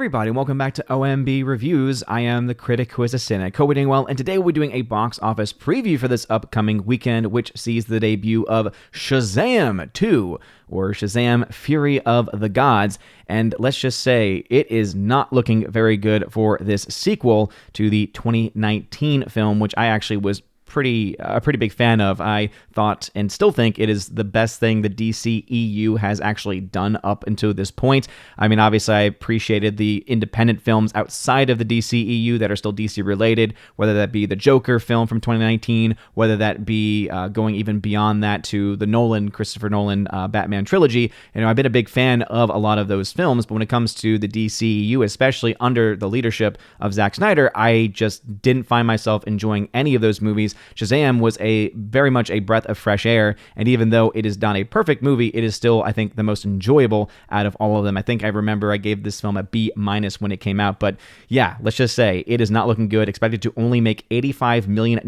everybody, and welcome back to OMB Reviews. I am the critic who is a cynic. Hope we're doing well, and today we're doing a box office preview for this upcoming weekend, which sees the debut of Shazam 2, or Shazam Fury of the Gods. And let's just say, it is not looking very good for this sequel to the 2019 film, which I actually was a pretty big fan of. I thought and still think it is the best thing the DCEU has actually done up until this point. I mean, obviously, I appreciated the independent films outside of the DCEU that are still DC related, whether that be the Joker film from 2019, whether that be going even beyond that to the Christopher Nolan Batman trilogy. You know, I've been a big fan of a lot of those films, but when it comes to the DCEU, especially under the leadership of Zack Snyder, I just didn't find myself enjoying any of those movies. Shazam was very much a breath of fresh air, and even though it is not a perfect movie, it is still, I think, the most enjoyable out of all of them. I think I remember I gave this film a B- when it came out, but yeah, let's just say it is not looking good. Expected to only make $85 million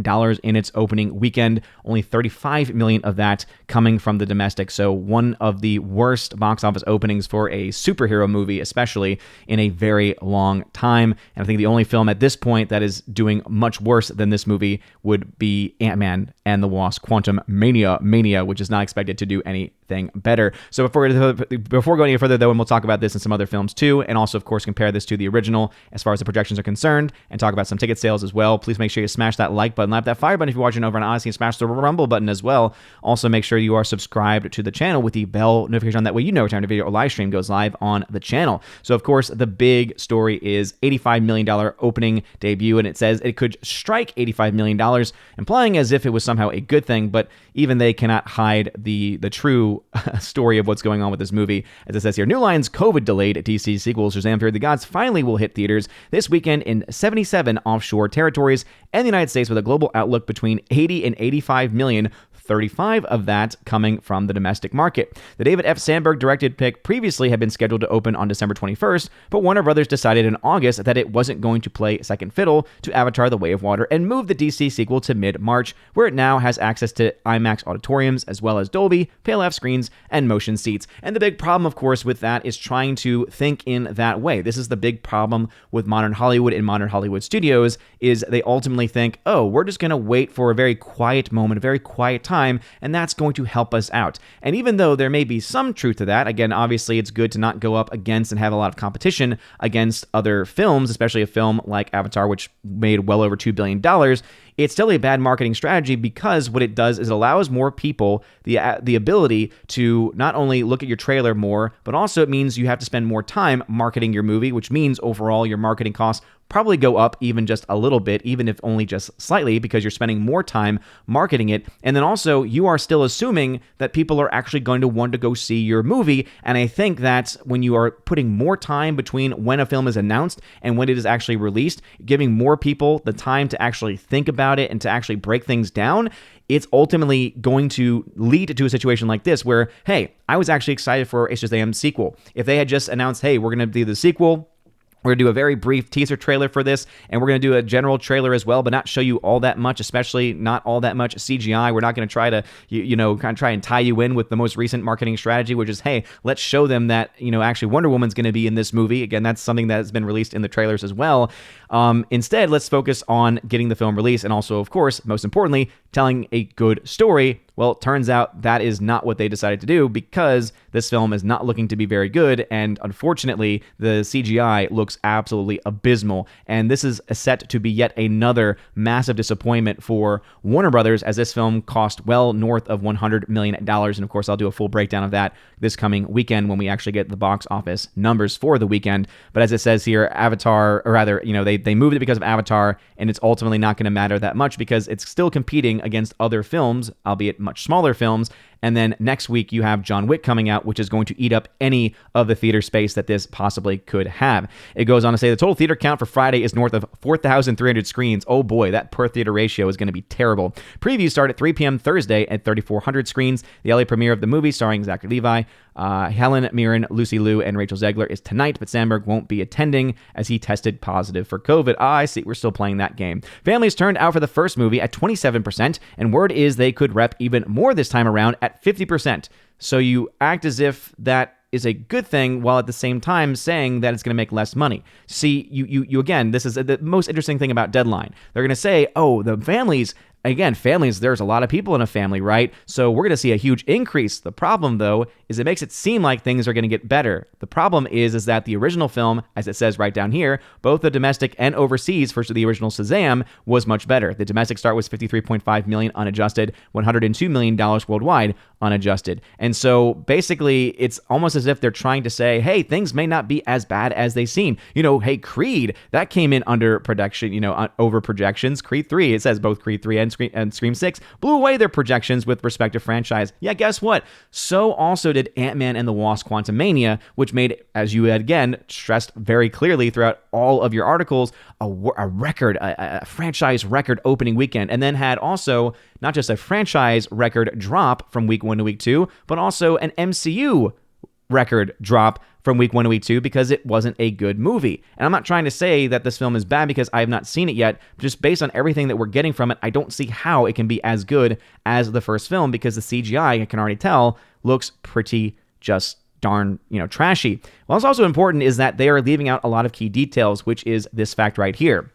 in its opening weekend, only $35 million of that coming from the domestic, so one of the worst box office openings for a superhero movie, especially in a very long time, and I think the only film at this point that is doing much worse than this movie would be Ant-Man and the Wasp: Quantumania, which is not expected to do anything better. So before going any further, though, and we'll talk about this in some other films too, and also, of course, compare this to the original as far as the projections are concerned, and talk about some ticket sales as well. Please make sure you smash that like button, lap that fire button if you're watching over on Odyssey, and smash the rumble button as well. Also, make sure you are subscribed to the channel with the bell notification on. That way you know every time a video or live stream goes live on the channel. So, of course, the big story is $85 million opening debut, and it says it could strike $85 million, implying as if it was somehow a good thing, but even they cannot hide the true story of what's going on with this movie. As it says here, New Line's COVID-delayed DC sequel, Shazam Fury of the Gods, finally will hit theaters this weekend in 77 offshore territories and the United States, with a global outlook between 80 and 85 million, 35 of that coming from the domestic market. The David F. Sandberg directed pick previously had been scheduled to open on December 21st, but Warner Brothers decided in August that it wasn't going to play second fiddle to Avatar: The Way of Water and moved the DC sequel to mid-March, where it now has access to IMAX auditoriums as well as Dolby, PLF screens, and motion seats. And the big problem, of course, with that is trying to think in that way. This is the big problem with modern Hollywood and modern Hollywood studios, is they ultimately think, oh, we're just going to wait for a very quiet moment, a very quiet time, and that's going to help us out. And even though there may be some truth to that, again, obviously it's good to not go up against and have a lot of competition against other films, especially a film like Avatar, which made well over $2 billion. It's still a bad marketing strategy, because what it does is it allows more people the ability to not only look at your trailer more, but also it means you have to spend more time marketing your movie, which means overall your marketing costs probably go up even just a little bit, even if only just slightly, because you're spending more time marketing it. And then also, you are still assuming that people are actually going to want to go see your movie. And I think that when you are putting more time between when a film is announced and when it is actually released, giving more people the time to actually think about it and to actually break things down, it's ultimately going to lead to a situation like this where, hey, I was actually excited for a Shazam sequel. If they had just announced, hey, we're going to do the sequel, we're going to do a very brief teaser trailer for this, and we're going to do a general trailer as well, but not show you all that much, especially not all that much CGI. We're not going to try to, kind of try and tie you in with the most recent marketing strategy, which is, hey, let's show them that, actually Wonder Woman's going to be in this movie. Again, that's something that has been released in the trailers as well. Instead, let's focus on getting the film released, and also, of course, most importantly, telling a good story. Well, it turns out that is not what they decided to do, because this film is not looking to be very good, and unfortunately, the CGI looks absolutely abysmal, and this is set to be yet another massive disappointment for Warner Brothers, as this film cost well north of $100 million, and of course, I'll do a full breakdown of that this coming weekend when we actually get the box office numbers for the weekend. But as it says here, Avatar, or rather, they moved it because of Avatar, and it's ultimately not going to matter that much because it's still competing against other films, albeit much smaller films. And then next week, you have John Wick coming out, which is going to eat up any of the theater space that this possibly could have. It goes on to say the total theater count for Friday is north of 4,300 screens. Oh boy, that per theater ratio is going to be terrible. Previews start at 3 p.m. Thursday at 3,400 screens. The LA premiere of the movie, starring Zachary Levi, Helen Mirren, Lucy Liu, and Rachel Zegler, is tonight, but Sandberg won't be attending as he tested positive for COVID. I see, we're still playing that game. Families turned out for the first movie at 27%, and word is they could rep even more this time around at 50%. So you act as if that is a good thing, while at the same time saying that it's going to make less money. See, you again, this is the most interesting thing about Deadline. They're going to say, oh, the families, there's a lot of people in a family, right? So we're going to see a huge increase. The problem, though, is it makes it seem like things are going to get better. The problem is that the original film, as it says right down here, both the domestic and overseas for the original Shazam was much better. The domestic start was $53.5 million unadjusted, $102 million worldwide unadjusted. And so basically, it's almost as if they're trying to say, hey, things may not be as bad as they seem. Hey, Creed, that came in under production, over projections. Creed 3, it says both Creed 3 and Scream 6 blew away their projections with respect to franchise. Yeah, guess what? So also did Ant-Man and the Wasp: Quantumania, which made, as you had again stressed very clearly throughout all of your articles, a franchise record opening weekend, and then had also not just a franchise record drop from week 1 to week 2, but also an MCU record drop from week 1 to week 2 because it wasn't a good movie. And I'm not trying to say that this film is bad because I have not seen it yet. Just based on everything that we're getting from it, I don't see how it can be as good as the first film because the CGI, I can already tell, looks pretty just darn, trashy. What's also important is that they are leaving out a lot of key details, which is this fact right here.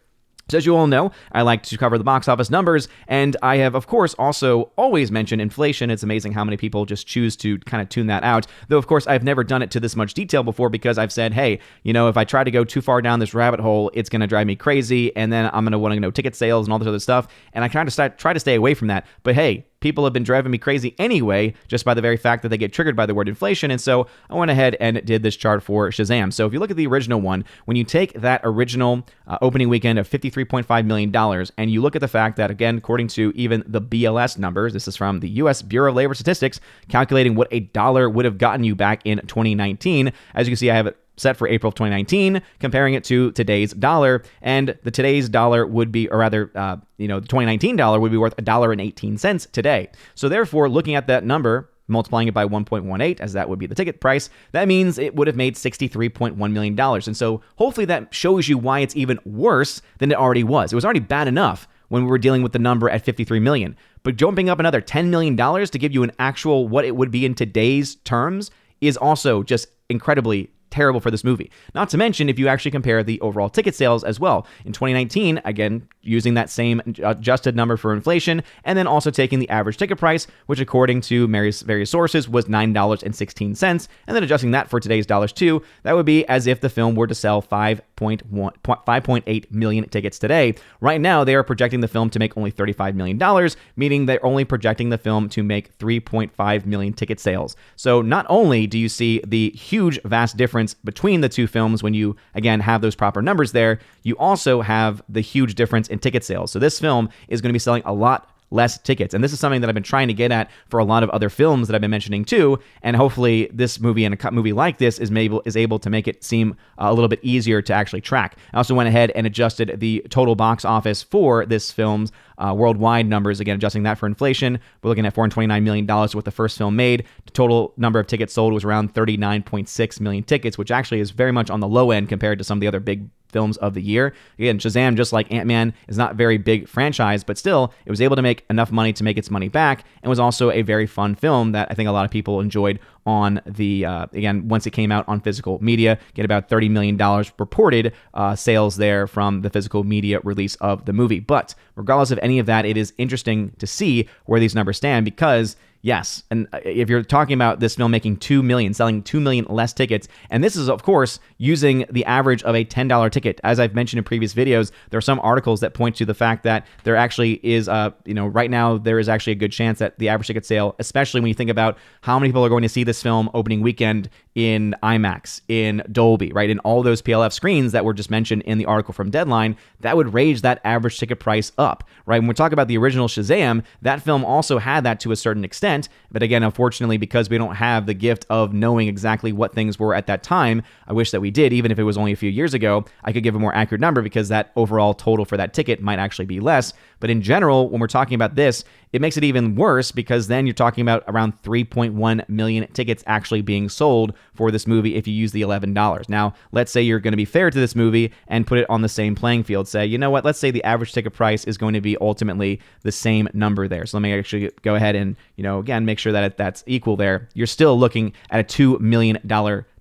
So as you all know, I like to cover the box office numbers, and I have, of course, also always mentioned inflation. It's amazing how many people just choose to kind of tune that out, though, of course, I've never done it to this much detail before because I've said, hey, if I try to go too far down this rabbit hole, it's going to drive me crazy, and then I'm going to want to know ticket sales and all this other stuff, and I kind of try to stay away from that. But hey, people have been driving me crazy anyway, just by the very fact that they get triggered by the word inflation. And so I went ahead and did this chart for Shazam. So if you look at the original one, when you take that original opening weekend of $53.5 million, and you look at the fact that, again, according to even the BLS numbers, this is from the U.S. Bureau of Labor Statistics, calculating what a dollar would have gotten you back in 2019. As you can see, I have it set for April of 2019, comparing it to today's dollar, and the today's dollar would be, or rather, the 2019 dollar would be worth $1.18 today. So therefore, looking at that number, multiplying it by 1.18, as that would be the ticket price, that means it would have made $63.1 million. And so hopefully that shows you why it's even worse than it already was. It was already bad enough when we were dealing with the number at 53 million, but jumping up another $10 million to give you an actual what it would be in today's terms is also just incredibly terrible for this movie. Not to mention if you actually compare the overall ticket sales as well. In 2019, again, using that same adjusted number for inflation, and then also taking the average ticket price, which according to various sources was $9.16, and then adjusting that for today's dollars too, that would be as if the film were to sell 5.8 million tickets today. Right now, they are projecting the film to make only $35 million, meaning they're only projecting the film to make 3.5 million ticket sales. So not only do you see the huge, vast difference between the two films when you, again, have those proper numbers there, you also have the huge difference in ticket sales. So this film is going to be selling a lot less tickets. And this is something that I've been trying to get at for a lot of other films that I've been mentioning too. And hopefully this movie and a movie like this is able to make it seem a little bit easier to actually track. I also went ahead and adjusted the total box office for this film's worldwide numbers, again, adjusting that for inflation. We're looking at $429 million what the first film made. The total number of tickets sold was around 39.6 million tickets, which actually is very much on the low end compared to some of the other big films of the year. Again, Shazam, just like Ant-Man, is not a very big franchise, but still, it was able to make enough money to make its money back, and was also a very fun film that I think a lot of people enjoyed on the, again, once it came out on physical media. Get about $30 million reported sales there from the physical media release of the movie. But regardless of any of that, it is interesting to see where these numbers stand because, yes, and if you're talking about this film making 2 million, selling 2 million less tickets, and this is, of course, using the average of a $10 ticket. As I've mentioned in previous videos, there are some articles that point to the fact that there actually is, right now, there is actually a good chance that the average ticket sale, especially when you think about how many people are going to see this film opening weekend in IMAX, in Dolby, right, in all those PLF screens that were just mentioned in the article from Deadline, that would raise that average ticket price up, right? When we talk about the original Shazam, that film also had that to a certain extent, but again, unfortunately, because we don't have the gift of knowing exactly what things were at that time, I wish that we did, even if it was only a few years ago, I could give a more accurate number because that overall total for that ticket might actually be less. But in general, when we're talking about this, it makes it even worse because then you're talking about around 3.1 million tickets actually being sold for this movie if you use the $11. Now, let's say you're going to be fair to this movie and put it on the same playing field. Say, you know what, let's say the average ticket price is going to be ultimately the same number there. So let me actually go ahead and, again, make sure that that's equal there. You're still looking at a $2 million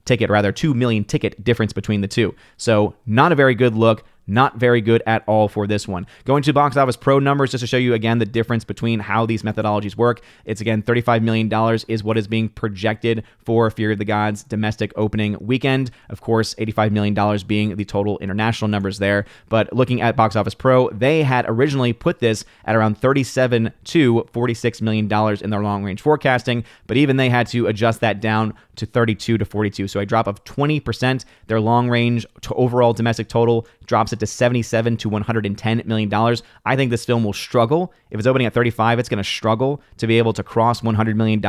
ticket, rather 2 million ticket difference between the two. So not a very good look. Not very good at all for this one. Going to Box Office Pro numbers just to show you again the difference between how these methodologies work. It's again $35 million is what is being projected for Fear of the Gods domestic opening weekend. Of course, $85 million being the total international numbers there. But looking at Box Office Pro, they had originally put this at around $37 to $46 million in their long range forecasting, but even they had to adjust that down to 32 to 42. So a drop of 20%. Their long range to overall domestic total drops it to $77 to $110 million. I think this film will struggle. If it's opening at 35, it's going to struggle to be able to cross $100 million.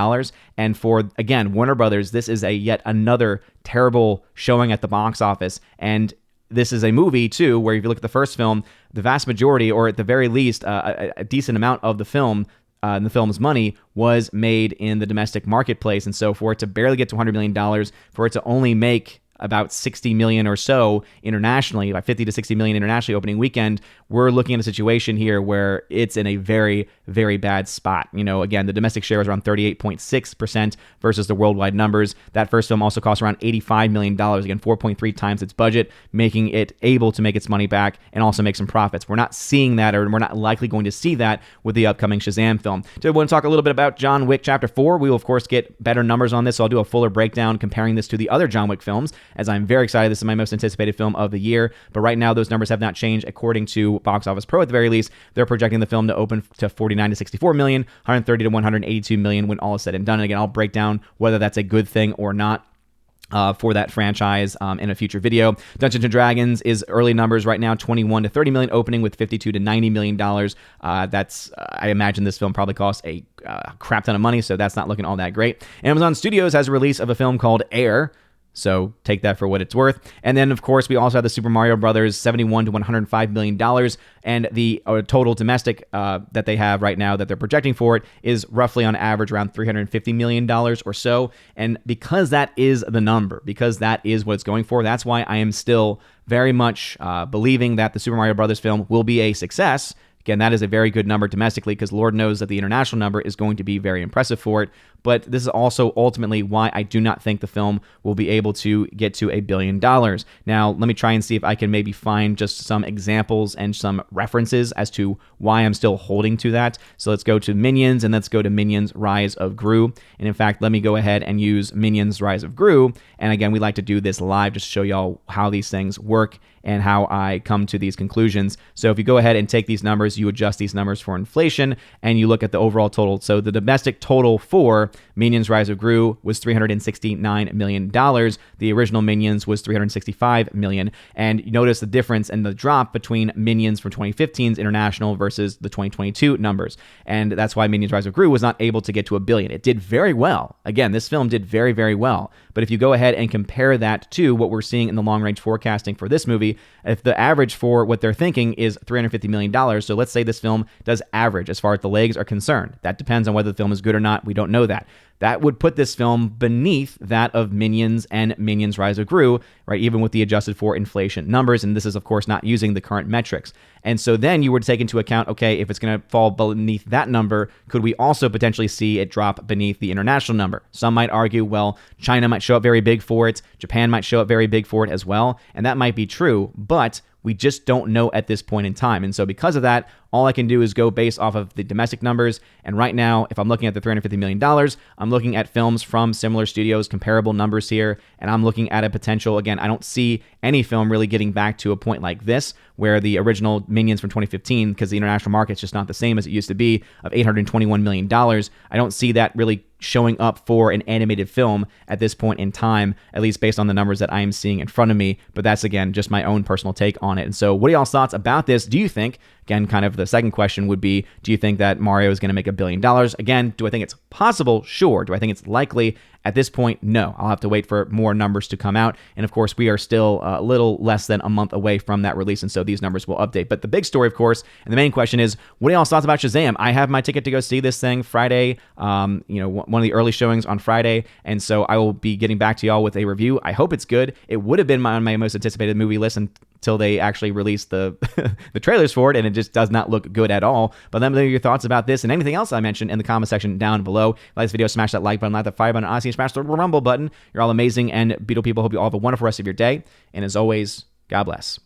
And for, again, Warner Brothers, this is a yet another terrible showing at the box office. And this is a movie, too, where if you look at the first film, the vast majority, or at the very least, a decent amount of the film, and the film's money was made in the domestic marketplace. And so for it to barely get to $100 million, for it to only make about 60 million or so internationally, about 50 to 60 million internationally opening weekend, we're looking at a situation here where it's in a very, very bad spot. Again, the domestic share is around 38.6% versus the worldwide numbers. That first film also cost around $85 million, again, 4.3 times its budget, making it able to make its money back and also make some profits. We're not seeing that, or we're not likely going to see that with the upcoming Shazam film. So I want to talk a little bit about John Wick Chapter 4. We will, of course, get better numbers on this, so I'll do a fuller breakdown comparing this to the other John Wick films, as I'm very excited. This is my most anticipated film of the year, but right now those numbers have not changed. According to Box Office Pro, at the very least, they're projecting the film to open to 49 to 64 million, 130 to 182 million when all is said and done. And again, I'll break down whether that's a good thing or not for that franchise in a future video. Dungeons & Dragons is early numbers right now, 21 to 30 million opening with 52 to 90 million dollars. I imagine this film probably costs a crap ton of money, so that's not looking all that great. Amazon Studios has a release of a film called Air, so take that for what it's worth. And then, of course, we also have the Super Mario Brothers, $71 to $105 million. And the total domestic that they have right now that they're projecting for it is roughly on average around $350 million or so. And because that is the number, because that is what it's going for, that's why I am still very much believing that the Super Mario Brothers film will be a success. Again, that is a very good number domestically, because Lord knows that the international number is going to be very impressive for it. But this is also ultimately why I do not think the film will be able to get to $1 billion. Now, let me try and see if I can maybe find just some examples and some references as to why I'm still holding to that. So let's go to Minions, and let's go to Minions Rise of Gru. And in fact, let me go ahead and use Minions Rise of Gru. And again, we like to do this live just to show y'all how these things work and how I come to these conclusions. So if you go ahead and take these numbers, you adjust these numbers for inflation, and you look at the overall total. So the domestic total for Minions Rise of Gru was $369 million. The original Minions was $365 million. And you notice the difference and the drop between Minions from 2015's international versus the 2022 numbers. And that's why Minions Rise of Gru was not able to get to $1 billion. It did very well. Again, this film did very, very well. But if you go ahead and compare that to what we're seeing in the long-range forecasting for this movie, if the average for what they're thinking is $350 million, so let's say this film does average as far as the legs are concerned. That depends on whether the film is good or not. We don't know that. That would put this film beneath that of Minions and Minions Rise of Gru, right? Even with the adjusted for inflation numbers. And this is, of course, not using the current metrics. And so then you would take into account, okay, if it's going to fall beneath that number, could we also potentially see it drop beneath the international number? Some might argue, well, China might show up very big for it. Japan might show up very big for it as well. And that might be true, but we just don't know at this point in time. And so because of that, all I can do is go based off of the domestic numbers. And right now, if I'm looking at the $350 million, I'm looking at films from similar studios, comparable numbers here, and I'm looking at a potential, again, I don't see any film really getting back to a point like this, where the original Minions from 2015, because the international market's just not the same as it used to be, of $821 million, I don't see that really showing up for an animated film at this point in time, at least based on the numbers that I am seeing in front of me. But that's, again, just my own personal take on it. And so what are y'all's thoughts about this? Do you think, again, kind of the second question would be, do you think that Mario is going to make $1 billion? Again, do I think it's possible? Sure. Do I think it's likely? At this point, no. I'll have to wait for more numbers to come out. And of course, we are still a little less than a month away from that release, and so these numbers will update. But the big story, of course, and the main question is, what are y'all's thoughts about Shazam? I have my ticket to go see this thing Friday, one of the early showings on Friday, and so I will be getting back to y'all with a review. I hope it's good. It would have been on my most anticipated movie list until they actually released the the trailers for it, and it just does not look good at all. But let me know your thoughts about this and anything else I mentioned in the comment section down below. If you like this video, smash that like button, like the fire button, honestly, smash the rumble button. You're all amazing and beautiful people. Hope you all have a wonderful rest of your day. And as always, God bless.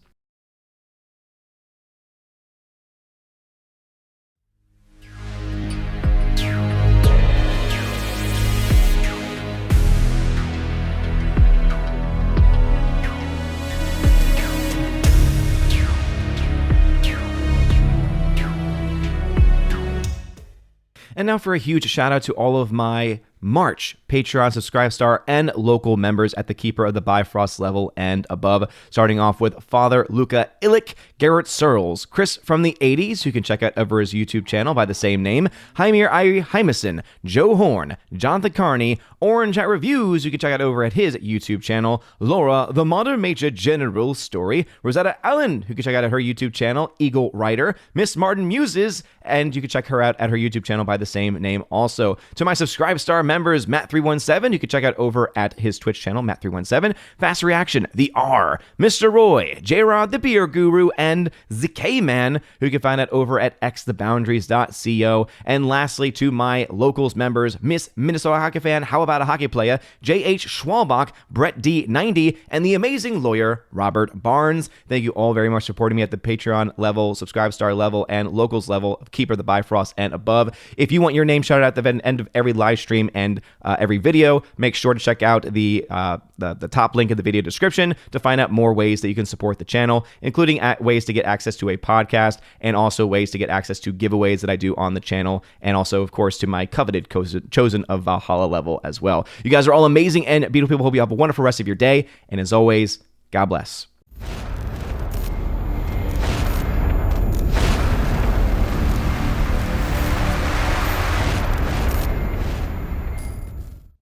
And now for a huge shout out to all of my March Patreon, Subscribe Star, and local members at the Keeper of the Bifrost level and above. Starting off with Father Luca Illich, Garrett Searles, Chris from the 80s, who can check out over his YouTube channel by the same name, Jaimir Irie Hymason, Joe Horn, Jonathan Carney, Orange at Reviews, who can check out over at his YouTube channel, Laura, the Modern Major General Story, Rosetta Allen, who can check out at her YouTube channel, Eagle Rider, Miss Martin Muses, and you can check her out at her YouTube channel by the same name also. To my Subscribe Star members, Matt317, you can check out over at his Twitch channel, Matt317, Fast Reaction, The R, Mr. Roy, J-Rod, the Beer Guru, and ZK Man, who you can find out over at xtheboundaries.co. And lastly, to my locals members, Miss Minnesota Hockey Fan, How About a Hockey Player, J.H. Schwalbach, Brett D90, and the amazing lawyer, Robert Barnes. Thank you all very much for supporting me at the Patreon level, Subscribe Star level, and locals level of Keeper the Bifrost and above. If you want your name shouted out at the end of every live stream and every video, make sure to check out the top link in the video description to find out more ways that you can support the channel, including ways to get access to a podcast and also ways to get access to giveaways that I do on the channel, and also, of course, to my coveted Chosen of Valhalla level as well. You guys are all amazing and beautiful people. Hope you have a wonderful rest of your day, and as always, God bless.